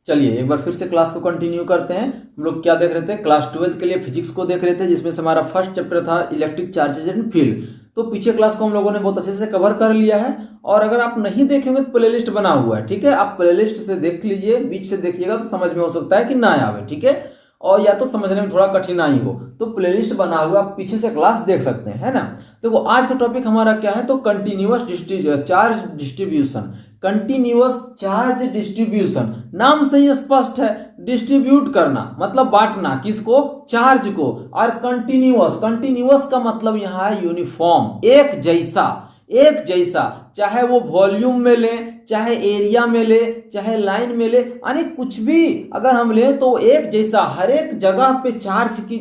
चलिए एक बार फिर से क्लास को कंटिन्यू करते हैं। हम लोग क्या देख रहे थे, क्लास 12 के लिए फिजिक्स को देख रहे थे, जिसमें से हमारा फर्स्ट चैप्टर था इलेक्ट्रिक चार्जेज एंड फील्ड। तो पीछे क्लास को हम लोगों ने बहुत अच्छे से कवर कर लिया है, और अगर आप नहीं देखेंगे तो प्लेलिस्ट बना हुआ है, ठीक है। आप प्लेलिस्ट से देख लीजिए, बीच से देखिएगा तो समझ में हो सकता है कि ना आवे, ठीक है, और या तो समझने में थोड़ा कठिनाई हो, तो प्लेलिस्ट बना हुआ आप पीछे से क्लास देख सकते हैं, है ना। देखो आज का टॉपिक हमारा क्या है, तो continuous charge distribution. Continuous charge distribution नाम से ही स्पष्ट है, डिस्ट्रीब्यूट करना मतलब बांटना, किसको, चार्ज को। और कंटिन्यूअस का मतलब यहाँ है यूनिफॉर्म, एक जैसा, चाहे वो वॉल्यूम में ले, चाहे एरिया में ले, चाहे लाइन में ले, यानी कुछ भी अगर हम ले तो एक जैसा, हर एक जगह पे चार्ज की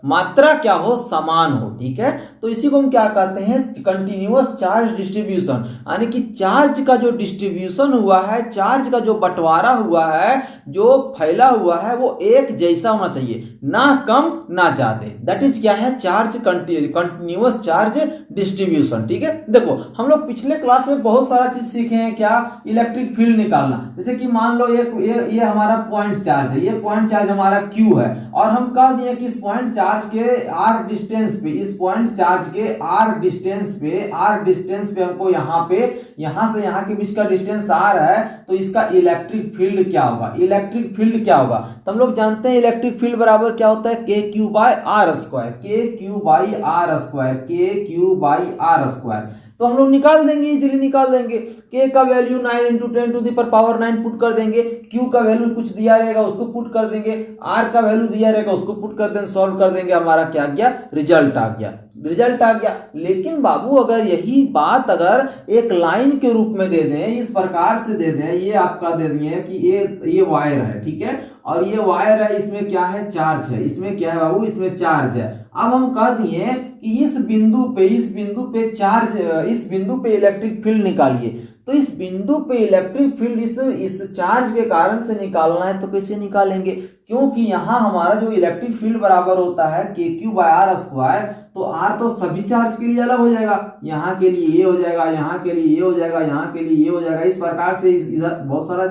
मात्रा क्या हो, समान हो, ठीक है। तो इसी को हम क्या कहते हैं, कंटिन्यूअस चार्ज डिस्ट्रीब्यूशन। यानी कि चार्ज का जो डिस्ट्रीब्यूशन हुआ है, चार्ज का जो बंटवारा हुआ है, जो फैला हुआ है, वो एक जैसा होना चाहिए, ना कम ना ज्यादा। दैट इज क्या है, चार्ज कंटिन्यूअस चार्ज डिस्ट्रीब्यूशन, ठीक है। देखो हम लोग पिछले क्लास में बहुत सारा चीज सीखे हैं, क्या, इलेक्ट्रिक फील्ड निकालना। जैसे कि मान लो ये हमारा पॉइंट चार्ज है, ये पॉइंट चार्ज हमारा Q है, और हम कह दिए कि इस पॉइंट चार्ज के R डिस्टेंस पे, इस पॉइंट चार्ज के R डिस्टेंस पे हमको यहां से यहां के बीच का डिस्टेंस R है, तो इसका इलेक्ट्रिक फील्ड क्या होगा, तो हम लोग जानते हैं इलेक्ट्रिक फील्ड बराबर क्या होता है, KQ बाय R स्क्वायर। तो हम लोग निकाल देंगे, इजीली निकाल देंगे। K का वैल्यू 9 × 10⁻⁹ पुट कर देंगे, Q का वैल्यू कुछ दिया रहेगा उसको पुट कर देंगे, R का वैल्यू दिया रहेगा उसको पुट कर देंगे, सॉल्व कर देंगे, हमारा क्या आ गया, रिजल्ट आ गया। लेकिन बाबू अगर यही बात अगर एक लाइन के रूप में दे दें, इस प्रकार से दे दें, ये आपका दे दिए कि ये वायर है, ठीक है, और ये वायर है, इसमें क्या है, चार्ज है, इसमें क्या है बाबू, इसमें चार्ज है। अब हम कह दिए कि इस बिंदु पे इलेक्ट्रिक फील्ड निकालिए, तो इस बिंदु पे इलेक्ट्रिक फील्ड इस चार्ज के कारण से निकालना है, तो कैसे निकालेंगे, क्योंकि यहाँ हमारा जो इलेक्ट्रिक फील्ड बराबर होता है KQ बाय R स्क्वायर, तो R तो सभी चार्ज के लिए अलग हो जाएगा, यहाँ के लिए ये हो जाएगा, यहाँ के लिए ये हो जाएगा, यहाँ के लिए ये हो जाएगा, इस प्रकार से इधर बहुत सारा।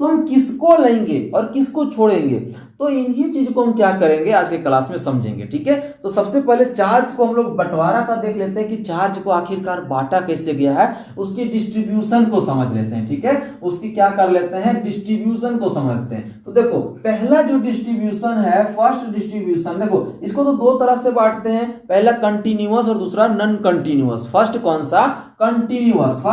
तो हम किसको लेंगे और किसको छोड़ेंगे, तो इन्हीं चीज को हम क्या करेंगे आज के क्लास में समझेंगे, ठीक है। तो सबसे पहले चार्ज को हम लोग बंटवारा का देख लेते हैं कि चार्ज को आखिरकार बांटा कैसे गया है, उसकी डिस्ट्रीब्यूशन को समझ लेते हैं, ठीक है। उसकी क्या कर लेते हैं, डिस्ट्रीब्यूशन को समझते हैं। तो देखो पहला जो डिस्ट्रीब्यूशन है, फर्स्ट डिस्ट्रीब्यूशन, देखो इसको तो दो तरह से बांटते हैं, पहला कंटिन्यूअस और दूसरा नॉन कंटिन्यूअस। फर्स्ट कौन सा, कंटिन्यूअस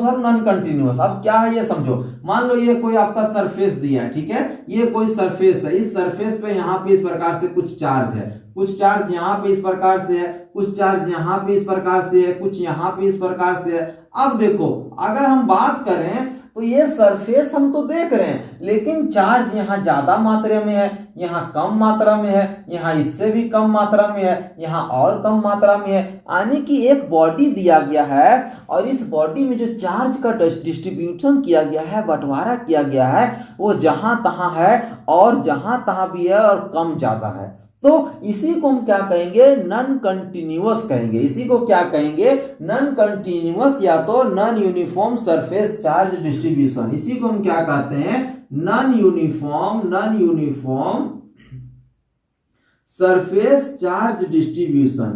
और नॉन कंटिन्यूअस। अब क्या है ये समझो, मान लो ये कोई आपका सरफेस दिया है, ठीक है, ये कोई सरफेस है, इस सरफेस पे यहाँ पे इस प्रकार से कुछ चार्ज है, कुछ चार्ज यहाँ पे इस प्रकार से है, कुछ चार्ज यहाँ पे इस प्रकार से है, कुछ यहाँ पे इस प्रकार से है। अब देखो अगर हम बात करें तो ये सरफेस हम तो देख रहे हैं, लेकिन चार्ज यहाँ ज्यादा मात्रा में है, यहाँ कम मात्रा में है, यहाँ इससे भी कम मात्रा में है, यहाँ और कम मात्रा में है। यानी कि एक बॉडी दिया गया है, और इस बॉडी में जो चार्ज का डिस्ट्रीब्यूशन किया गया है, बंटवारा किया गया है, वो जहां तहां है और जहां तहां भी है और कम ज्यादा है। तो इसी को हम क्या कहेंगे, नॉन कंटिन्यूअस कहेंगे। इसी को क्या कहेंगे, नॉन कंटिन्यूअस या तो non uniform surface charge distribution. इसी को हम क्या कहते हैं, non uniform surface charge distribution,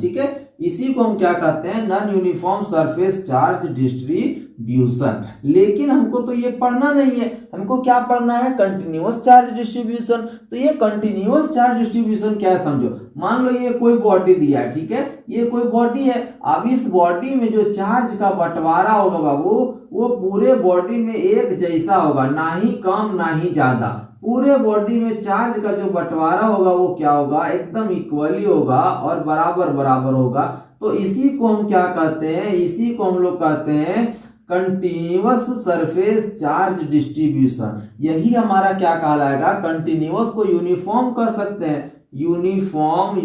ठीक है। इसी को हम क्या कहते हैं, non uniform surface charge distribution. लेकिन हमको तो ये पढ़ना नहीं है, हमको क्या पढ़ना है, कंटिन्यूअस चार्ज डिस्ट्रीब्यूशन। तो ये कंटिन्यूअस चार्ज डिस्ट्रीब्यूशन क्या है समझो, मान लो ये कोई बॉडी दिया है, ठीक है, ये कोई बॉडी है। अब इस बॉडी में जो चार्ज का बंटवारा होगा बाबू, वो पूरे बॉडी में एक जैसा होगा, ना ही कम ना ही ज्यादा। पूरे बॉडी में चार्ज का जो बंटवारा होगा वो क्या होगा, एकदम इक्वली होगा और बराबर होगा। तो इसी को हम क्या कहते हैं, इसी को हम लोग कहते हैं कंटिन्यूअस सरफेस चार्ज डिस्ट्रीब्यूशन। यही हमारा क्या कहलाएगा, कंटिन्यूअस को यूनिफॉर्म कह सकते हैं, यूनिफॉर्म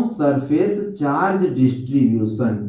सरफेस चार्ज डिस्ट्रीब्यूशन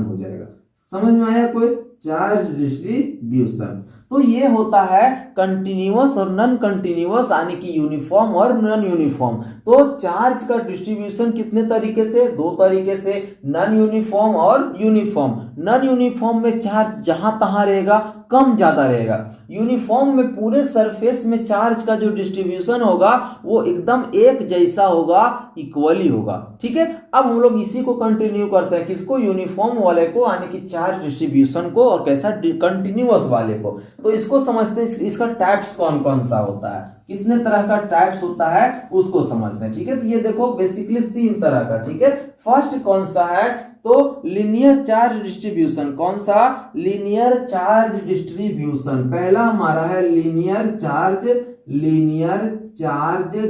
हो जाएगा। समझ में आया कोई, चार्ज डिस्ट्रीब्यूशन। तो ये होता है कंटिन्यूअस और नॉन कंटिन्यूअस, यानी कि यूनिफॉर्म और नॉन यूनिफॉर्म। तो चार्ज का डिस्ट्रीब्यूशन कितने तरीके से, दो तरीके से, नॉन यूनिफॉर्म और यूनिफॉर्म। नॉन यूनिफॉर्म में चार्ज जहां तहां रहेगा, कम ज्यादा रहेगा। यूनिफॉर्म में पूरे सरफेस में चार्ज का जो डिस्ट्रीब्यूशन होगा वो एकदम एक जैसा होगा, इक्वली होगा। ठीक है, अब हम लोग इसी को कंटिन्यू करते हैं, किसको, यूनिफॉर्म वाले को, यानी कि चार्ज डिस्ट्रीब्यूशन को, और कैसा, कंटिन्यूअस वाले को। तो इसको समझते हैं, इसका टाइप्स कौन कौन सा होता है, कितने तरह का टाइप्स होता है उसको समझते हैं। ठीक है, तो ये देखो बेसिकली 3 तरह का। ठीक है, फर्स्ट कौन सा है, तो लीनियर चार्ज डिस्ट्रीब्यूशन। कौन सा, लीनियर चार्ज डिस्ट्रीब्यूशन। पहला हमारा है linear charge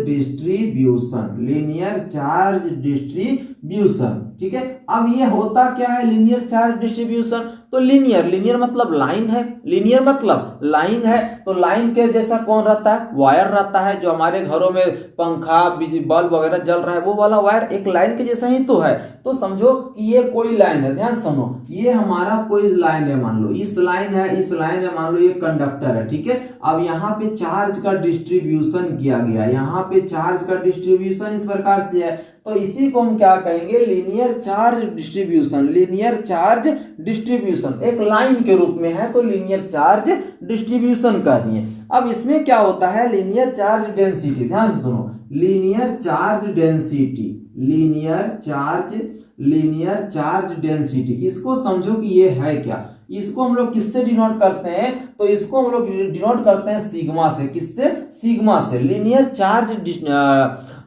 distribution, linear charge distribution. ठीक है, अब ये होता क्या है लीनियर चार्ज डिस्ट्रीब्यूशन, तो लीनियर मतलब लाइन है, लीनियर मतलब लाइन है। तो लाइन के जैसा कौन रहता है, वायर रहता है। जो हमारे घरों में पंखा, बिजली बल्ब वगैरह जल रहा है, वो वाला वायर एक लाइन के जैसा ही तो है। तो समझो कि ये कोई लाइन है, ध्यान सुनो, ये हमारा कोई लाइन है, मान लो इस लाइन है, इस लाइन है, मान लो ये कंडक्टर है। ठीक है, अब यहाँ पे चार्ज का डिस्ट्रीब्यूशन किया गया, यहाँ पे चार्ज का डिस्ट्रीब्यूशन इस प्रकार से है, तो इसी को हम क्या कहेंगे, linear charge distribution. Linear charge distribution एक लाइन के रूप में है, तो लीनियर चार्ज डिस्ट्रीब्यूशन कर दिए। अब इसमें क्या होता है, लीनियर चार्ज डेंसिटी, ध्यान से सुनो, linear charge density, linear charge density, इसको समझो कि ये है क्या। इसको हम लोग किससे डिनोट करते हैं, तो इसको हम लोग डिनोट करते हैं सिग्मा से। किससे, सिग्मा से। लीनियर चार्ज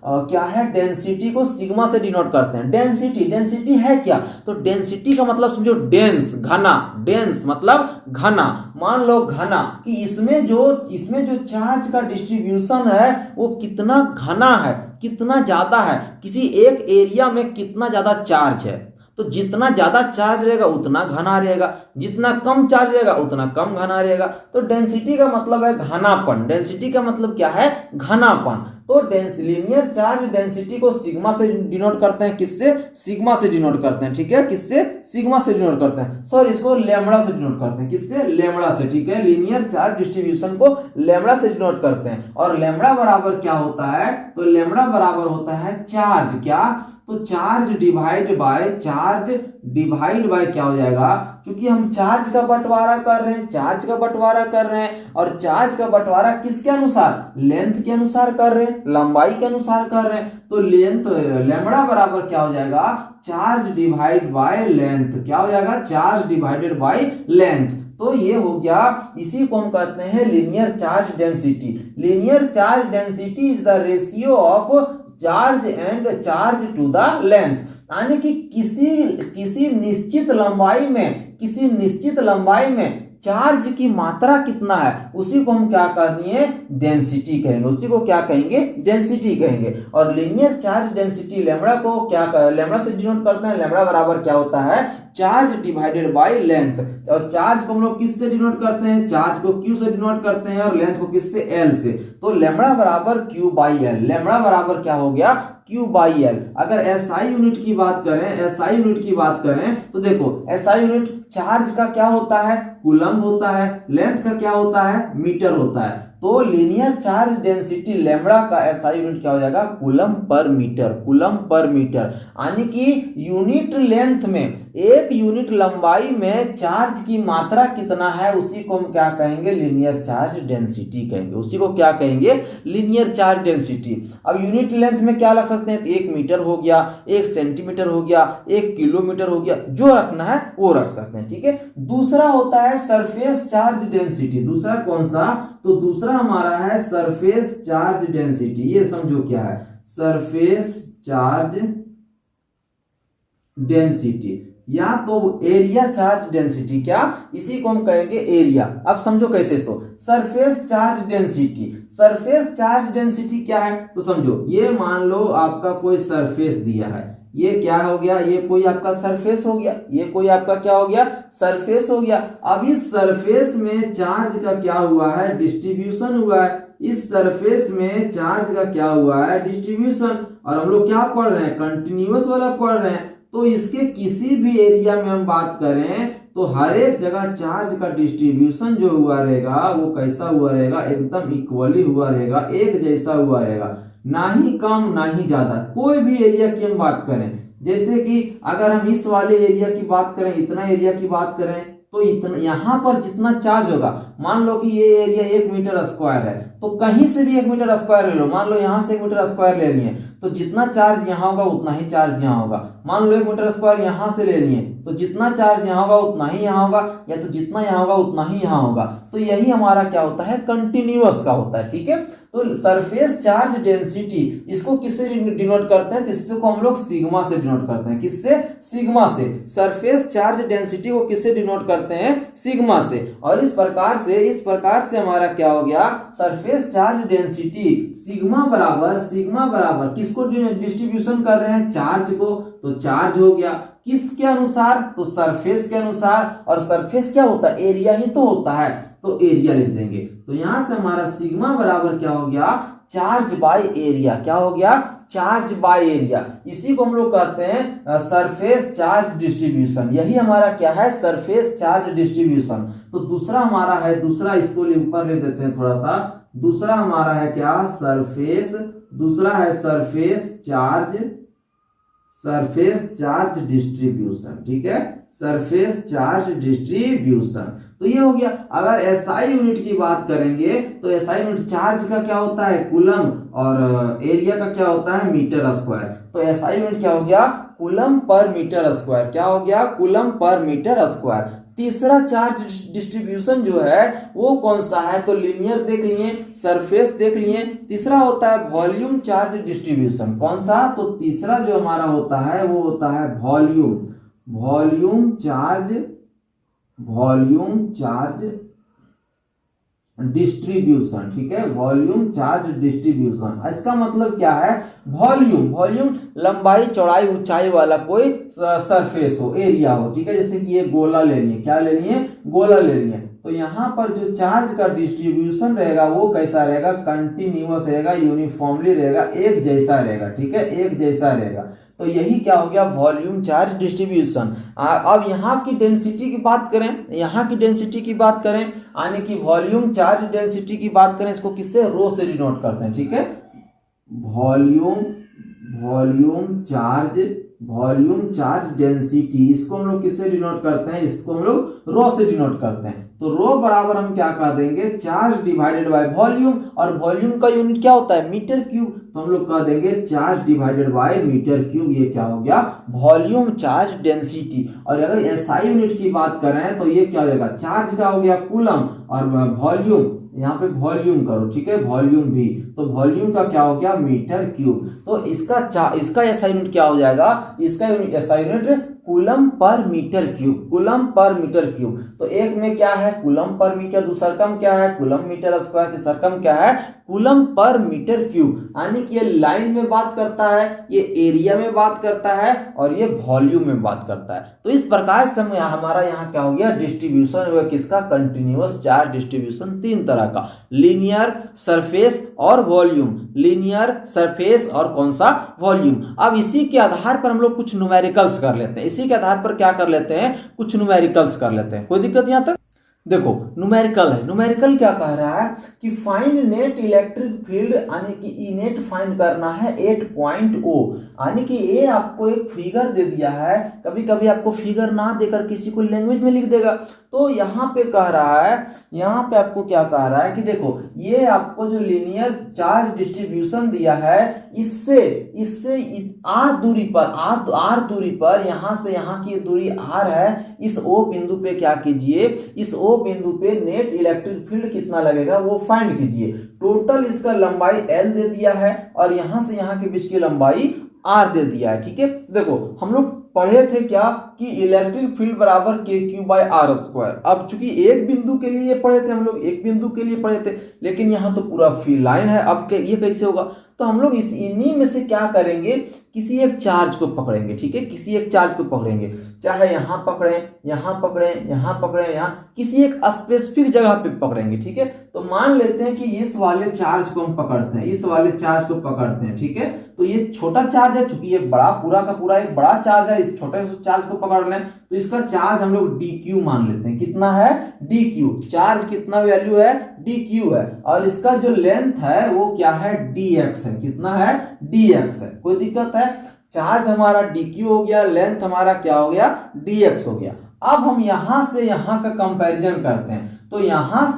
क्या है, डेंसिटी को सिग्मा से डिनोट करते हैं। डेंसिटी है क्या, तो डेंसिटी का मतलब समझो डेंस, घना। डेंस मतलब घना। मान लो घना, कि इसमें जो चार्ज का डिस्ट्रीब्यूशन है वो कितना घना है, कितना ज्यादा है, किसी एक एरिया में कितना ज्यादा चार्ज है। तो जितना ज्यादा चार्ज रहेगा उतना घना रहेगा, जितना कम चार्ज रहेगा उतना कम घना रहेगा। तो डेंसिटी का मतलब है घनापन। डेंसिटी का मतलब क्या है, घनापन। तो लीनियर चार्ज डेंसिटी को सिग्मा से डिनोट करते हैं। किससे, सिग्मा से डिनोट करते हैं। ठीक है, किससे, सिग्मा से डिनोट करते हैं, सॉरी इसको लैम्बडा से डिनोट करते हैं। किससे, लैम्बडा से। ठीक है, लीनियर चार्ज डिस्ट्रीब्यूशन को लैम्बडा से डिनोट करते हैं। और लैम्बडा बराबर क्या होता है, तो लैम्बडा बराबर होता है चार्ज, क्या, तो चार्ज डिवाइड बाय क्या हो जाएगा, क्योंकि हम चार्ज का बंटवारा कर रहे हैं, और चार्ज का बंटवारा किसके अनुसार, लेंथ के अनुसार कर रहे हैं, लंबाई के अनुसार कर रहे हैं। तो लेंथ, लैम्बडा बराबर क्या हो जाएगा, चार्ज डिवाइड बाय लेंथ। क्या हो जाएगा, चार्ज डिवाइडेड बाय लेंथ। तो ये हो गया, इसी को हम कहते हैं linear charge density. Linear charge density is the ratio of charge and charge to the length, यानी कि किसी निश्चित लंबाई में चार्ज की मात्रा कितना है, उसी को हम क्या कर दिए, डेंसिटी कहेंगे। उसी को क्या कहेंगे, डेंसिटी कहेंगे। और लीनियर चार्ज डेंसिटी लैम्बडा को लैम्बडा से डिनोट करते हैं। लैम्बडा बराबर क्या होता है, चार्ज डिवाइडेड बाय लेंथ। और चार्ज को हम लोग किससे डिनोट करते हैं, चार्ज को क्यू से डिनोट करते हैं, और लेंथ को किससे, एल से। तो लैम्बडा बराबर क्यू बाई एल। लैम्बडा बराबर क्या हो गया, क्यू बाई एल। अगर एसआई यूनिट की बात करें, तो देखो एसआई यूनिट चार्ज का क्या होता है, कूलम होता है, लेंथ का क्या होता है, मीटर होता है। तो लीनियर चार्ज डेंसिटी लैम्बडा का एसआई यूनिट क्या हो जाएगा, कूलम पर मीटर। यानी कि यूनिट लेंथ में, एक यूनिट लंबाई में चार्ज की मात्रा कितना है, उसी को हम क्या कहेंगे, लीनियर चार्ज डेंसिटी कहेंगे। उसी को क्या कहेंगे, लीनियर चार्ज डेंसिटी। अब यूनिट लेंथ में क्या रख सकते हैं, 1 मीटर हो गया, 1 सेंटीमीटर हो गया, 1 किलोमीटर हो गया, जो रखना है वो रख सकते हैं। ठीक है, दूसरा होता है सरफेस चार्ज डेंसिटी। दूसरा कौन सा, तो दूसरा हमारा है सरफेस चार्ज डेंसिटी। ये समझो क्या है, सरफेस चार्ज डेंसिटी, या तो एरिया चार्ज डेंसिटी। क्या, इसी को हम कहेंगे एरिया। अब समझो कैसे, तो सरफेस चार्ज डेंसिटी क्या है, तो समझो ये मान लो आपका कोई सरफेस दिया है, ये क्या हो गया, ये कोई आपका सरफेस हो गया, ये कोई आपका क्या हो गया, सरफेस हो गया। अब इस सरफेस में चार्ज का क्या हुआ है, डिस्ट्रीब्यूशन हुआ है। इस सरफेस में चार्ज का क्या हुआ है, डिस्ट्रीब्यूशन। और हम लोग क्या पढ़ रहे हैं, कंटिन्यूअस वाला पढ़ रहे हैं। तो इसके किसी भी एरिया में हम बात करें तो हर एक जगह चार्ज का डिस्ट्रीब्यूशन जो हुआ रहेगा वो कैसा हुआ रहेगा, एकदम इक्वली हुआ रहेगा, एक जैसा हुआ रहेगा, ना ही कम ना ही ज्यादा। कोई भी एरिया की हम बात करें, जैसे कि अगर हम इस वाले एरिया की बात करें, इतना एरिया की बात करें, तो इतना यहाँ पर जितना चार्ज होगा, मान लो कि ये एरिया 1 मीटर स्क्वायर है, तो कहीं से भी 1 मीटर स्क्वायर ले लो, मान लो यहाँ से 1 मीटर स्क्वायर ले लिए, तो जितना चार्ज यहाँ होगा उतना ही चार्ज यहाँ होगा। मान लो 1 मीटर स्क्वायर यहाँ से ले लिए, तो जितना चार्ज यहाँ होगा उतना ही यहाँ होगा, या तो जितना यहाँ होगा उतना ही यहाँ होगा। तो यही हमारा क्या होता है, कंटिन्यूअस का होता है। ठीक है, तो सरफेस चार्ज डेंसिटी इसको किससे डिनोट करते हैं, तो इसको हम लोग सिग्मा से डिनोट करते हैं। किससे? सिग्मा से। सरफेस चार्ज डेंसिटी को किससे डिनोट करते हैं? सिग्मा से। और इस प्रकार से हमारा क्या हो गया, सरफेस चार्ज डेंसिटी सिग्मा बराबर किसको डिस्ट्रीब्यूशन कर रहे हैं, चार्ज को, तो चार्ज हो गया किसके अनुसार, तो सरफेस के अनुसार। और सरफेस क्या होता है, एरिया ही तो होता है, तो एरिया लिख देंगे। तो यहां से हमारा सिग्मा बराबर क्या हो गया, चार्ज बाय एरिया। क्या हो गया, चार्ज बाय एरिया। इसी को हम लोग कहते हैं सरफेस चार्ज डिस्ट्रीब्यूशन। यही हमारा क्या है, सरफेस चार्ज डिस्ट्रीब्यूशन। तो दूसरा हमारा है, दूसरा इसको ऊपर ले देते हैं थोड़ा सा, दूसरा हमारा है क्या, सरफेस, दूसरा है सरफेस चार्ज डिस्ट्रीब्यूशन। ठीक है, सरफेस चार्ज डिस्ट्रीब्यूशन। तो ये हो गया। अगर एसआई यूनिट की बात करेंगे तो एसआई यूनिट चार्ज का क्या होता है, कूलम, और एरिया का क्या होता है, मीटर स्क्वायर। तो एसआई यूनिट क्या हो गया, कूलम पर मीटर स्क्वायर। क्या हो गया, कूलम पर मीटर स्क्वायर। तीसरा चार्ज डिस्ट्रीब्यूशन जो है वो कौन सा है, तो लीनियर देख लिए, सरफेस देख लिए। तीसरा होता है वॉल्यूम चार्ज डिस्ट्रीब्यूशन। कौन सा, तो तीसरा जो हमारा होता है वो होता है वॉल्यूम चार्ज डिस्ट्रीब्यूशन। ठीक है, वॉल्यूम चार्ज डिस्ट्रीब्यूशन। इसका मतलब क्या है, वॉल्यूम लंबाई चौड़ाई ऊंचाई वाला कोई सरफेस हो, एरिया हो। ठीक है, जैसे कि ये गोला ले लिए, क्या ले लिए, गोला ले लिए। तो यहाँ पर जो चार्ज का डिस्ट्रीब्यूशन रहेगा वो कैसा रहेगा, कंटिन्यूअस रहेगा, यूनिफॉर्मली रहेगा, एक जैसा रहेगा। ठीक है, एक जैसा रहेगा। तो यही क्या हो गया, वॉल्यूम चार्ज डिस्ट्रीब्यूशन। अब यहाँ की डेंसिटी की बात करें, यानी कि वॉल्यूम चार्ज डेंसिटी की बात करें, इसको किससे, रो से डिनोट करते हैं। ठीक है, वॉल्यूम चार्ज डेंसिटी, इसको हम लोग किससे डिनोट करते हैं, इसको हम लोग रो से डिनोट करते हैं। तो रो बराबर हम क्या कह देंगे, चार्ज डिवाइडेड बाय वॉल्यूम, और वॉल्यूम का यूनिट क्या होता है, मीटर क्यूब। तो हम लोग कह देंगे charge divided by metre cube. ये क्या हो गया, वॉल्यूम चार्ज डेंसिटी। और अगर एसआई यूनिट की बात करें तो ये क्या हो जाएगा, चार्ज का हो गया कूलम, और वॉल्यूम, यहाँ पे वॉल्यूम करो। ठीक है, वॉल्यूम भी, तो वॉल्यूम का क्या हो गया, मीटर क्यूब। तो इसका एसआई यूनिट क्या हो जाएगा, इसका SI unit coulomb per metre cube. तो एक में क्या है, कूलम पर मीटर, दूसरा टर्म क्या है, कूलम मीटर स्क्वायर, तीसरा टर्म क्या है, कूलम पर मीटर क्यूब। यानी कि ये लाइन में बात करता है, ये एरिया में बात करता है, और ये वॉल्यूम में बात करता है। तो इस प्रकार से हमारा यहाँ क्या हो गया, डिस्ट्रीब्यूशन हुआ किसका, कंटिन्यूअस चार्ज डिस्ट्रीब्यूशन। तीन तरह का, लीनियर, सरफेस और वॉल्यूम, लीनियर, सरफेस और कौन सा, वॉल्यूम। अब इसी के आधार पर हम लोग कुछ न्यूमेरिकल्स कर लेते हैं। इसी के आधार पर क्या कर लेते हैं, कुछ न्यूमेरिकल्स कर लेते हैं। कोई दिक्कत यहां तक? देखो न्यूमेरिकल है, न्यूमेरिकल क्या कह रहा है कि फाइंड नेट इलेक्ट्रिक फील्ड, यानी कि ई नेट फाइंड करना है 8.0। यानी कि ये आपको एक फिगर दे दिया है, कभी कभी आपको फिगर ना देकर किसी को लैंग्वेज में लिख देगा। तो यहाँ पे कह रहा है, यहाँ पे आपको क्या कह रहा है कि देखो ये आपको जो लीनियर चार्ज डिस्ट्रीब्यूशन दिया है, इससे आर दूरी पर यहाँ से यहाँ की दूरी आर है, इस ओ बिंदु पे क्या कीजिए, इस ओ बिंदु पे नेट इलेक्ट्रिक फील्ड कितना लगेगा वो फाइंड कीजिए। टोटल इसका लंबाई एल दे दिया है, और यहां से यहां के बीच की लंबाई आर दे दिया है। ठीक है, देखो हम लोग पढ़े थे क्या कि इलेक्ट्रिक फील्ड बराबर के क्यू बाय आर स्क्वायर। अब चूंकि एक बिंदु के लिए पढ़े थे हम लोग, एक बिंदु के लिए पढ़े थे, लेकिन यहाँ तो पूरा फील्ड लाइन है। अब ये कैसे होगा, तो हम लोग इन्हीं में से क्या करेंगे किसी एक चार्ज को पकड़ेंगे, ठीक है, किसी एक चार्ज को पकड़ेंगे, चाहे यहाँ पकड़ें, यहाँ पकड़ें, यहाँ पकड़ें, यहाँ किसी एक स्पेसिफिक जगह पे पकड़ेंगे, ठीक है। तो मान लेते हैं कि इस वाले चार्ज को हम पकड़ते हैं, इस वाले चार्ज को पकड़ते हैं, ठीक है। तो ये छोटा चार्ज है, चूंकि ये बड़ा पूरा का पूरा एक बड़ा चार्ज है, इस छोटे चार्ज को पकड़ लें तो इसका चार्ज हम लोग dq मान लेते हैं। कितना है? dq। चार्ज कितना वैल्यू है? dq है। और इसका जो लेंथ है वो क्या है? dx है। कितना है? dx है। कोई दिक्कत है? चार्ज हमारा dq हो गया, लेंथ हमारा क्या हो गया? dx हो गया। अब हम यहां से यहां का कंपैरिजन करते हैं, तो यहां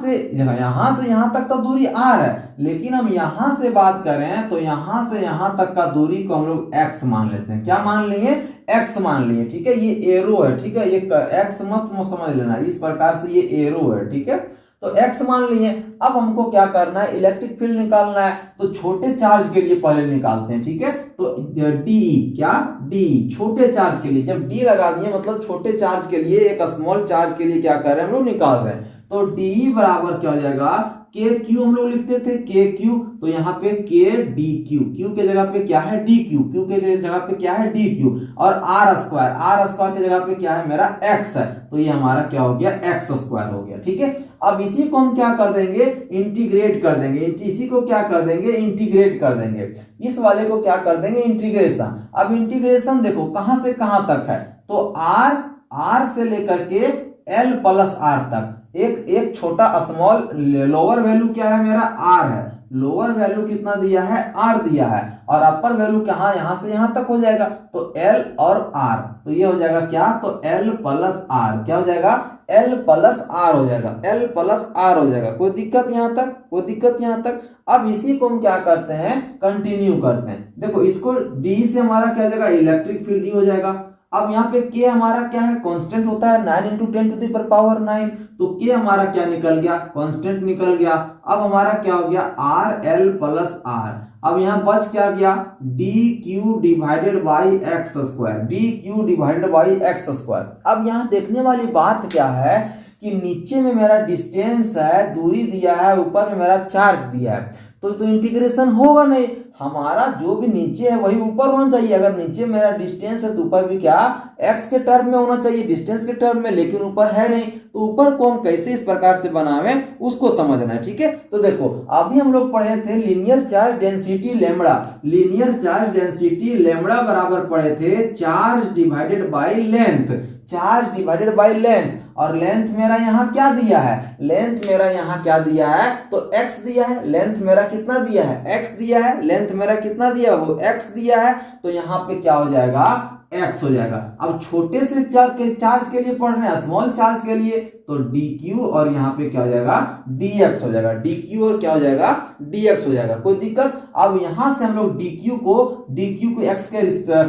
से यहां तक तो दूरी r है, लेकिन हम यहां से बात करें तो यहां से यहां तक का दूरी को हम लोग x मान लेते हैं। क्या मान लेंगे? x मान लिए, ठीक है। ये एरो है, ठीक है, ये x मत समझ लेना, इस प्रकार से ये एरो है, ठीक है। तो x मान लिए। अब हमको क्या करना है? इलेक्ट्रिक फील्ड निकालना है। तो छोटे चार्ज के लिए पहले निकालते हैं, ठीक है। तो डी, क्या? डी, छोटे चार्ज के लिए। जब डी लगा दिए मतलब छोटे चार्ज के लिए, एक स्मॉल चार्ज के लिए क्या कर रहे हैं हम लोग? निकाल रहे हैं। तो डी बराबर क्या हो जाएगा? के क्यू हम लोग लिखते थे, के क्यू, तो यहाँ पे के डी क्यू, क्यू के जगह पे क्या है? डी क्यू, क्यू के जगह पे क्या है? D Q. और आर स्क्वायर के जगह पे क्या है मेरा? एक्स है, तो ये हमारा क्या हो गया? एक्स स्क्वायर हो गया, ठीक है। अब इसी को हम क्या कर देंगे? इंटीग्रेट कर देंगे। इसी को क्या कर देंगे? इंटीग्रेट कर देंगे। इस वाले को क्या कर देंगे? इंटीग्रेशन। अब इंटीग्रेशन देखो कहां से कहां तक है, तो आर से लेकर के एल प्लस आर तक, एक छोटा स्मॉल लोअर वैल्यू क्या है मेरा? आर है। लोअर वैल्यू कितना दिया है? आर दिया है। और अपर वैल्यू कहां? यहां से यहां तक हो जाएगा, तो एल और आर, तो ये हो जाएगा क्या? तो एल प्लस आर। क्या हो जाएगा? एल प्लस आर हो जाएगा, एल प्लस आर हो जाएगा। कोई दिक्कत यहां तक? कोई दिक्कत यहां तक? अब इसी को हम क्या करते हैं? कंटिन्यू करते हैं। देखो इसको डी से हमारा क्या हो जाएगा? इलेक्ट्रिक फील्ड हो जाएगा। अब यहाँ पे के हमारा क्या है? कांस्टेंट होता है 9 × 10⁻⁹, तो के हमारा क्या निकल गया? कांस्टेंट निकल गया। अब हमारा क्या हो गया? R L plus R. अब यहाँ बच क्या गया? D Q divided by X square, D Q divided by X square. अब यहाँ देखने वाली बात क्या है कि नीचे में मेरा डिस्टेंस है, दूरी दिया है, ऊपर में मेरा चार्ज दिया है, तो इंटीग्रेशन होगा नहीं। हमारा जो भी नीचे है वही ऊपर होना चाहिए। अगर नीचे मेरा डिस्टेंस है तो ऊपर भी क्या? x के टर्म में होना चाहिए, डिस्टेंस के टर्म में, लेकिन ऊपर है नहीं, तो ऊपर को हम कैसे इस प्रकार से बनावे उसको समझना है, ठीक है। तो देखो अभी हम लोग पढ़े थे linear charge density lambda, linear charge density lambda बराबर पढ़े the charge divided by length, charge divided by length. और लेंथ मेरा यहाँ क्या दिया है? लेंथ मेरा यहाँ क्या दिया है? तो x दिया है। लेंथ मेरा कितना दिया है? x दिया है। लेंथ मेरा कितना दिया है? वो x दिया है। तो यहाँ पे क्या हो जाएगा? x हो जाएगा। अब छोटे से चार्ज के लिए पढ़ रहे हैं, स्मॉल चार्ज के लिए, तो dq और यहाँ पे क्या हो जाएगा? dx हो जाएगा। dq और क्या हो जाएगा? dx हो जाएगा। कोई दिक्कत? अब यहां से हम लोग dq को x के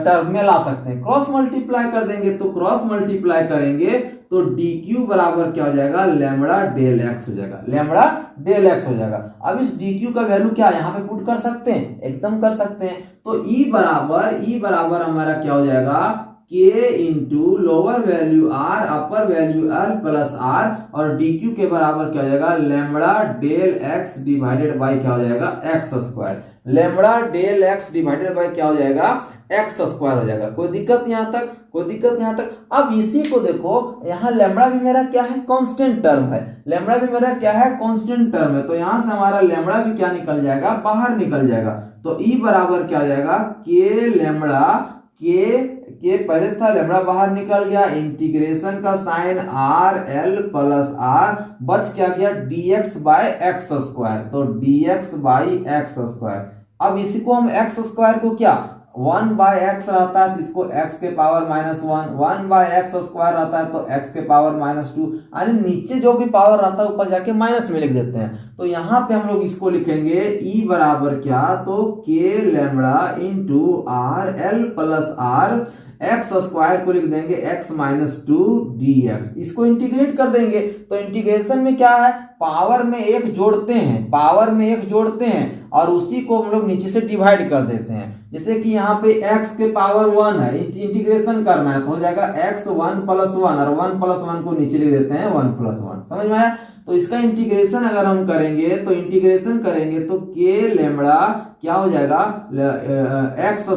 टर्म में ला सकते हैं, क्रॉस मल्टीप्लाई कर देंगे। तो क्रॉस मल्टीप्लाई करेंगे तो dq बराबर क्या हो जाएगा? लैम्बडा डेल x हो जाएगा, लैम्बडा डेल x हो जाएगा। अब इस dq का वैल्यू क्या यहाँ पे पुट कर सकते हैं? एकदम कर सकते हैं। तो E बराबर हमारा क्या हो जाएगा? k into lower value r upper value l plus r, और dq के बराबर क्या हो जाएगा? Lambda del x divided by क्या हो जाएगा? X square. Lambda del x divided by क्या हो जाएगा? एक्स स्क्वायर हो जाएगा। कोई दिक्कत यहाँ तक? कोई दिक्कत यहाँ तक? अब इसी को देखो, यहाँ लैम्बडा भी मेरा क्या है? कांस्टेंट टर्म है। लैम्बडा भी मेरा क्या है? कांस्टेंट टर्म है। तो यहाँ से हमारा लैम्बडा भी क्या निकल जाएगा? बाहर निकल जाएगा। तो E बराबर क्या हो जाएगा? के लैम्बडा, के पहले था, लैम्बडा बाहर निकल गया, इंटीग्रेशन का sign R L plus R, बच क्या गया? dx by X square. तो dx बाई एक्स स्क्वायर। अब इसी को हम एक्स स्क्वायर को क्या 1 बाय एक्स रहता है तो इसको x के पावर -1, 1 बाय एक्स स्क्वायर रहता है तो x के पावर -2, यानी नीचे जो भी पावर रहता है ऊपर जाके माइनस में लिख देते हैं। तो यहाँ पे हम लोग इसको लिखेंगे E बराबर क्या? तो k lambda into R L plus R, X square को लिख देंगे x -2 dx। इसको इंटीग्रेट कर देंगे तो इंटीग्रेशन में क्या है? पावर में एक जोड़ते हैं, पावर में एक जोड़ते हैं और उसी को हम लोग नीचे से डिवाइड कर देते हैं। जैसे कि यहाँ पे x के पावर 1 है, इंटीग्रेशन करना है तो हो जाएगा x 1 + 1 और 1 + 1 को नीचे लिख देते हैं 1 + 1। समझ में आया? तो इसका इंटीग्रेशन अगर हम करेंगे तो इंटीग्रेशन करेंगे तो k लेमड़ा क्या हो जाएगा x²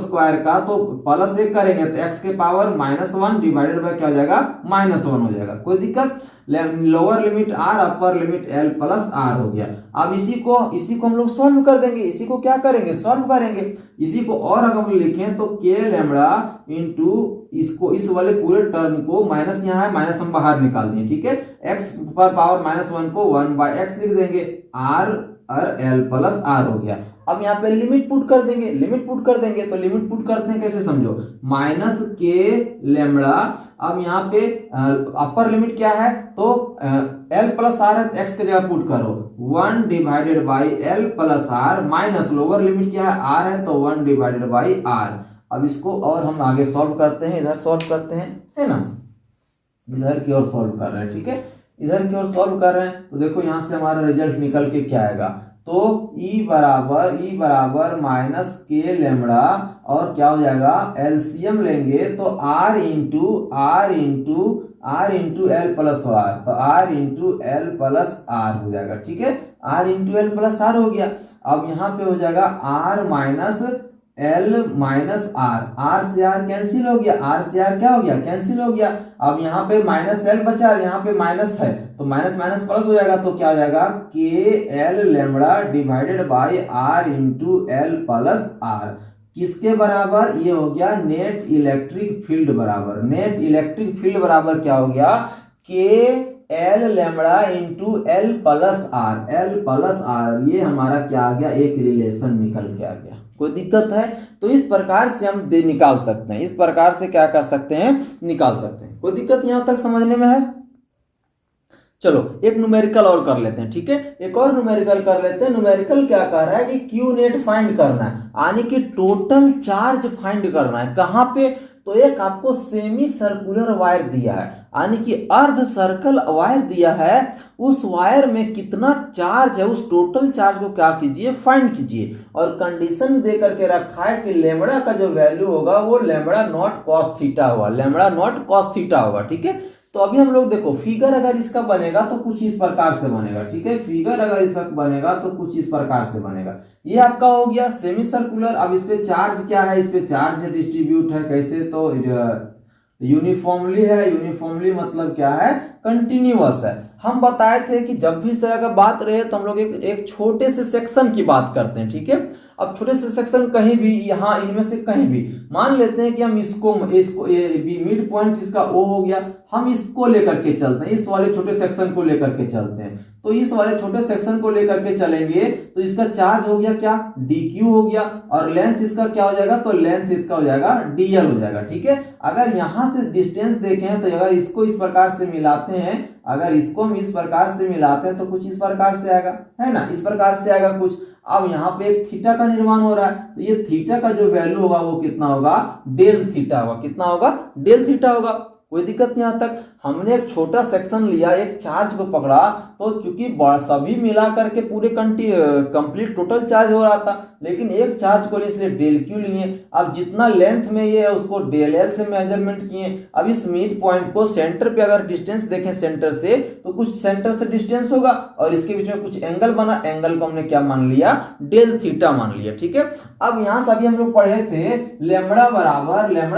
का, तो +1 करेंगे तो x के पावर -1 डिवाइडेड बाय क्या हो जाएगा -1 हो जाएगा। कोई दिक्कत? Lower limit r upper limit l + r हो गया। अब इसी को हम लोग सॉल्व कर देंगे। इसी को क्या करेंगे? सॉल्व करेंगे। इसी को और अगर हम लिखें तो k लेमड़ा इंटू इसको, इस वाले पूरे टर्म को, माइनस यहाँ है, माइनस हम बाहर निकाल दिए, ठीक है। x पर पावर -1 को 1/x लिख देंगे, r और l + r हो गया। अब यहाँ पे लिमिट पुट कर देंगे। तो लिमिट पुट करते हैं, कैसे समझो, -k लेमड़ा, अब यहाँ पे अपर लिमिट क्या है तो l + r है, x की जगह पुट करो 1/l + r, minus lower limit क्या है r है तो 1/r। अब इसको और हम आगे सॉल्व करते हैं, इधर सॉल्व करते हैं, है ना, इधर की ओर सॉल्व कर रहे हैं, ठीक है, इधर की ओर सॉल्व कर रहे हैं। तो देखो यहाँ से हमारा रिजल्ट निकल के क्या आएगा, तो E बराबर -k लेमड़ा और क्या हो जाएगा, एलसीएम लेंगे तो r इंटू l + r, तो r इंटू l + r हो जाएगा, ठीक है, r इंटू l + r हो गया। अब यहाँ पे हो जाएगा r -l - r से r कैंसिल हो गया, r से r क्या हो गया, कैंसिल हो गया। अब यहाँ पे -l बचा, यहाँ पे माइनस है तो माइनस माइनस प्लस हो जाएगा, तो क्या हो जाएगा k l lambda divided by r into l + r, किसके बराबर, ये हो गया नेट इलेक्ट्रिक फील्ड बराबर। नेट इलेक्ट्रिक फील्ड बराबर क्या हो गया, k l lambda into l + r, ये हमारा क्या आ गया, एक रिलेशन निकल के आ गया। कोई दिक्कत है? तो इस प्रकार से हम निकाल सकते हैं, इस प्रकार से क्या कर सकते हैं, निकाल सकते हैं। कोई दिक्कत यहां तक समझने में है? चलो एक न्यूमेरिकल और कर लेते हैं, ठीक है, एक और न्यूमेरिकल कर लेते हैं। न्यूमेरिकल क्या कह रहा है कि क्यू नेट फाइंड करना है, यानी कि टोटल चार्ज फाइंड करना है। कहां पे? तो एक आपको सेमी सर्कुलर वायर दिया है, यानी कि अर्ध सर्कल वायर दिया है, उस वायर में कितना चार्ज है, उस टोटल चार्ज को क्या कीजिए, फाइंड कीजिए। और कंडीशन दे करके रखा है कि लेमड़ा का जो वैल्यू होगा वो λ0 cos थीटा होगा, λ0 cos थीटा होगा, ठीक है। तो अभी हम लोग देखो, फिगर अगर इसका बनेगा तो कुछ इस प्रकार से बनेगा, ठीक है, फिगर अगर इसका बनेगा तो कुछ इस प्रकार से बनेगा। ये आपका हो गया सेमी सर्कुलर। अब इस पे चार्ज क्या है, इस पे चार्ज डिस्ट्रीब्यूट है, कैसे, तो यूनिफॉर्मली है। यूनिफॉर्मली मतलब क्या है, कंटिन्यूअस है। हम बताए थे कि जब भी इस तरह का बात रहे तो हम लोग एक छोटे से सेक्शन की बात करते हैं, ठीक है। अब छोटे से सेक्शन कहीं भी, यहाँ इनमें से कहीं भी मान लेते हैं कि हम इसको मिड पॉइंट इसका O हो गया, हम इसको लेकर के चलते हैं, इस वाले छोटे सेक्शन को लेकर के चलते हैं। तो इस वाले छोटे सेक्शन को लेकर के चलेंगे तो इसका चार्ज हो गया क्या, dq हो गया, और लेंथ इसका क्या हो जाएगा, तो लेंथ इसका हो जाएगा dl हो जाएगा, ठीक है। अगर यहां से डिस्टेंस देखें तो अगर इसको इस प्रकार से मिलाते हैं, अगर इसको हम इस प्रकार से मिलाते हैं तो कुछ इस प्रकार से आएगा, है ना, इस प्रकार से आएगा कुछ। अब यहाँ पे एक थीटा का निर्माण हो रहा है, तो ये थीटा का जो वैल्यू होगा वो कितना होगा, डेल थीटा होगा। कितना होगा, डेल थीटा होगा। कोई दिक्कत नहीं। यहाँ तक हमने एक छोटा सेक्शन लिया, एक चार्ज को पकड़ा, तो चूंकि सभी मिला करके पूरे कंप्लीट टोटल चार्ज हो रहा था, लेकिन एक चार्ज को लिए इसलिए डेल क्यू लिए। अब जितना लेंथ में ये है उसको डेल एल से मेजरमेंट किए। अब इस मिड पॉइंट को सेंटर पे अगर डिस्टेंस देखें सेंटर से, तो कुछ सेंटर से डिस्टेंस होगा और इसके बीच में कुछ एंगल बना, एंगल को हमने क्या मान लिया, डेल थीटा मान लिया, ठीक है। अब यहाँ से अभी हम लोग पढ़े थे लेमड़ा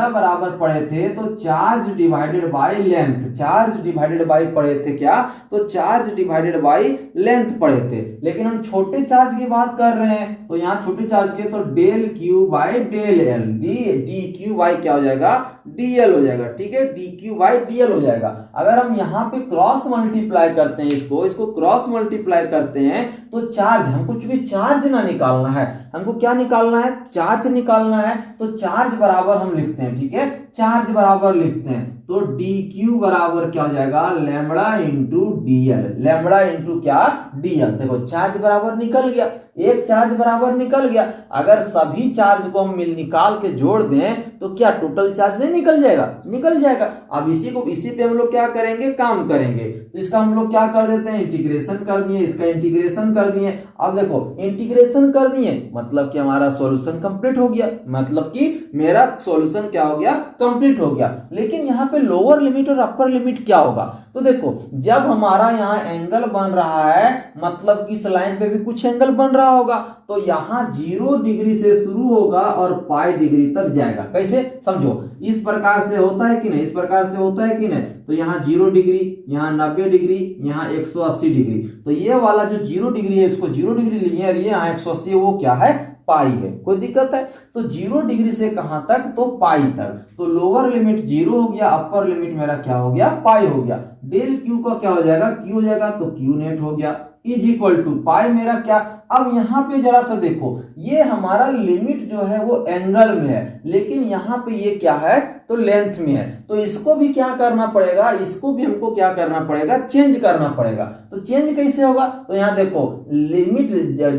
बराबर पढ़े थे, तो charge divided by length, charge divided bye पढ़े थे क्या, तो चार्ज डिवाइडेड बाय लेंथ पढ़े थे। लेकिन हम छोटे चार्ज की बात कर रहे हैं, तो यहाँ छोटे चार्ज के तो del Q by del L, D Q by क्या हो जाएगा, डीएल हो जाएगा, ठीक है, डी क्यू बाय डीएल हो जाएगा। अगर हम यहाँ पे क्रॉस मल्टीप्लाई करते हैं, इसको क्रॉस मल्टीप्लाई करते हैं, तो चार्ज, हमको चूंकि चार्ज ना निकालना है, हमको क्या निकालना है, चार्ज निकालना है, तो चार्ज बराबर हम लिखते हैं, ठीक है, चार्ज बराबर लिखते हैं, तो डी क्यू बराबर क्या हो जाएगा, lambda into DL, lambda into क्या, डीएल। देखो चार्ज बराबर निकल गया, एक चार्ज बराबर निकल गया। अगर सभी चार्ज को हम निकाल के जोड़ दें तो क्या टोटल चार्ज नहीं निकल जाएगा? निकल जाएगा। अब इसी पे हम लोग क्या करेंगे, काम करेंगे। तो इसका हम लोग क्या कर देते हैं, इंटीग्रेशन कर दिए, इसका इंटीग्रेशन कर दिए। अब देखो इंटीग्रेशन कर दिए मतलब कि हमारा सॉल्यूशन कंप्लीट हो गया, मतलब कि मेरा सॉल्यूशन क्या हो गया, कंप्लीट हो गया। लेकिन यहाँ पे लोअर लिमिट और अपर लिमिट क्या होगा? तो देखो जब हमारा यहाँ एंगल बन रहा है मतलब कि इस लाइन पे भी कुछ एंगल बन रहा होगा, तो यहाँ 0 डिग्री से शुरू होगा और पाई डिग्री तक जाएगा। कैसे समझो, इस प्रकार से होता है कि नहीं, इस प्रकार से होता है कि नहीं। तो यहाँ 0 डिग्री, यहाँ 90 डिग्री, यहाँ 180 डिग्री। तो ये वाला जो 0 डिग्री है इसको 0 डिग्री लिए और ये यहाँ 180 वो क्या है, पाई है। कोई दिक्कत है? तो 0 डिग्री से कहां तक, तो पाई तक। तो लोअर लिमिट 0 हो गया, अपर लिमिट मेरा क्या हो गया, पाई हो गया। डेल क्यू का क्या हो जाएगा, क्यू हो जाएगा, तो क्यू नेट हो गया इज इक्वल टू पाई मेरा क्या। अब यहाँ पे जरा सा देखो, ये हमारा लिमिट जो है वो एंगल में है, लेकिन यहाँ पे ये क्या है, तो लेंथ में है। तो इसको भी क्या करना पड़ेगा, इसको भी हमको क्या करना पड़ेगा, चेंज करना पड़ेगा। तो चेंज कैसे होगा, तो यहाँ देखो लिमिट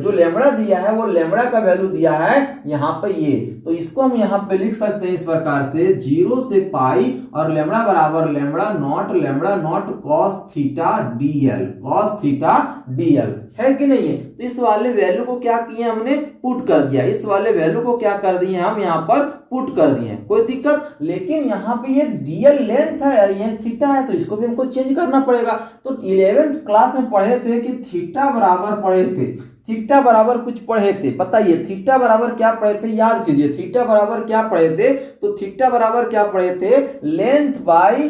जो लेमड़ा दिया है वो लेमड़ा का वैल्यू दिया है यहाँ पे ये, तो इसको हम यहाँ पे लिख सकते हैं इस प्रकार से 0 से पाई और लेमड़ा बराबर lambda not cos theta DL, cos theta DL है कि नहीं है। तो इस वाले वैल्यू को क्या किए हमने, पुट कर दिया। इस वाले वैल्यू को क्या कर दिए हम यहाँ पर पुट कर दिए, कोई दिक्कत। लेकिन यहाँ पे ये डीएल लेंथ है और ये थीटा है, तो इसको भी हमको चेंज करना पड़ेगा। तो 11th क्लास में पढ़े थे कि थीटा बराबर पढ़े थे, थीटा बराबर कुछ पढ़े थे, बताइए थीटा बराबर क्या पढ़े थे, याद कीजिए थीटा बराबर क्या पढ़े थे। तो थीटा बराबर क्या पढ़े थे, length by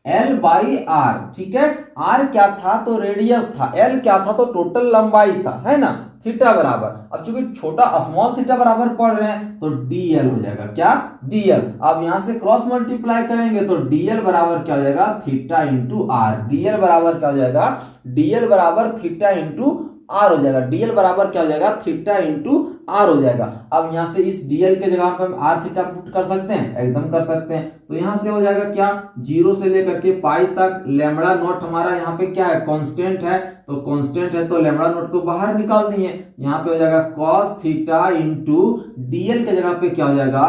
L by R, ठीक है। आर क्या था, तो रेडियस था, एल क्या था, तो टोटल लंबाई था, है ना। थीटा बराबर, अब चूंकि छोटा स्मॉल थीटा बराबर पढ़ रहे हैं तो डीएल हो जाएगा, क्या, डीएल। अब यहां से क्रॉस मल्टीप्लाई करेंगे तो डीएल बराबर क्या हो जाएगा, थीटा इंटू आर। डीएल बराबर क्या हो जाएगा, डीएल बराबर थीटा इंटू आर हो जाएगा। डीएल बराबर क्या हो जाएगा, थीटा इंटू आर हो जाएगा। अब यहां से इस डीएल के जगह पे हम आर थीटा पुट कर सकते हैं, एकदम कर सकते हैं। तो यहां से हो जाएगा क्या, 0 से लेकर के पाई तक। लेमड़ा नॉट हमारा यहाँ पे क्या है, कांस्टेंट है, तो कांस्टेंट है तो लेमड़ा नॉट को बाहर निकाल दिए। यहाँ पे हो जाएगा कॉस थीटा इंटू डीएल के जगह पे क्या हो जाएगा,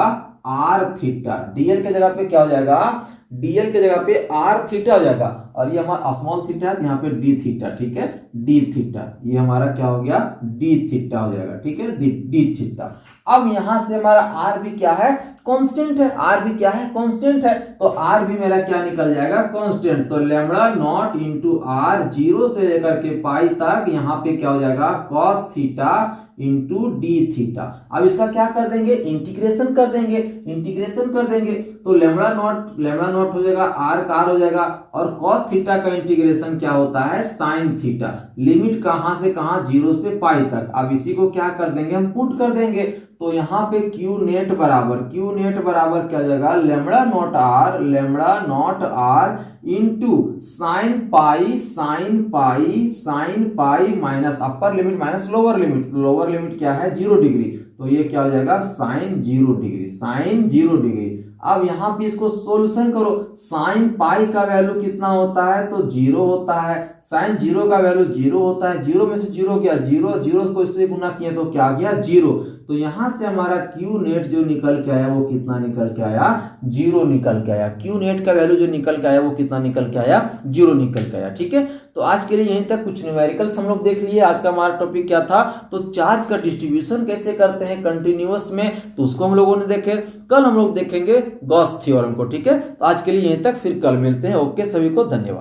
आर थीटा। डीएल के जगह पे क्या हो जाएगा, डीएल के जगह पे आर थीटा हो जाएगा, और ये हमारा स्मॉल थीटा है, यहाँ पे डी थीटा, ठीक है, डी थीटा। ये हमारा क्या हो गया, डी थीटा हो जाएगा, ठीक है, डी थीटा। अब यहां से हमारा आर भी क्या है, कांस्टेंट है। आर भी क्या है, कांस्टेंट है, तो आर भी मेरा क्या निकल जाएगा, कांस्टेंट। तो लेमड़ा नॉट इंटू आर 0 से लेकर के पाई तक, यहाँ पे क्या हो जाएगा, cos theta into D theta. अब इसका क्या कर देंगे, इंटीग्रेशन कर देंगे। इंटीग्रेशन कर देंगे तो लेमड़ा नॉट हो जाएगा, आर का आर हो जाएगा, और कॉस थीटा का इंटीग्रेशन क्या होता है, साइन थीटा। लिमिट कहां से कहां, 0 से पाई तक। अब इसी को क्या कर देंगे, हम पुट कर देंगे। तो यहाँ पे क्यू नेट बराबर क्या हो जाएगा, lambda not R into sine pi minus upper limit minus lower limit. Lower limit क्या है, 0 डिग्री, तो ये क्या हो जाएगा, साइन 0 डिग्री। अब यहाँ पे इसको सोल्यूशन करो। साइन पाई का वैल्यू कितना होता है, तो 0 होता है। साइन 0 का वैल्यू 0 होता है। 0 में से 0 गया, 0 को इससे गुना किया तो क्या गया, 0। तो यहां से हमारा क्यू नेट जो निकल के आया वो कितना निकल के आया, 0 निकल के आया। क्यू नेट का वैल्यू जो निकल के आया वो कितना निकल के आया, 0 निकल के आया, ठीक है। तो आज के लिए यहीं तक कुछ न्यूमेरिकल्स हम लोग देख लिए। आज का हमारा टॉपिक क्या था, तो चार्ज का डिस्ट्रीब्यूशन कैसे करते हैं कंटिन्यूअस में, तो उसको हम लोगों ने देखे। कल हम लोग देखेंगे गॉस थ्योरम को, ठीक है। तो आज के लिए यहीं तक, फिर कल मिलते हैं। ओके, सभी को धन्यवाद।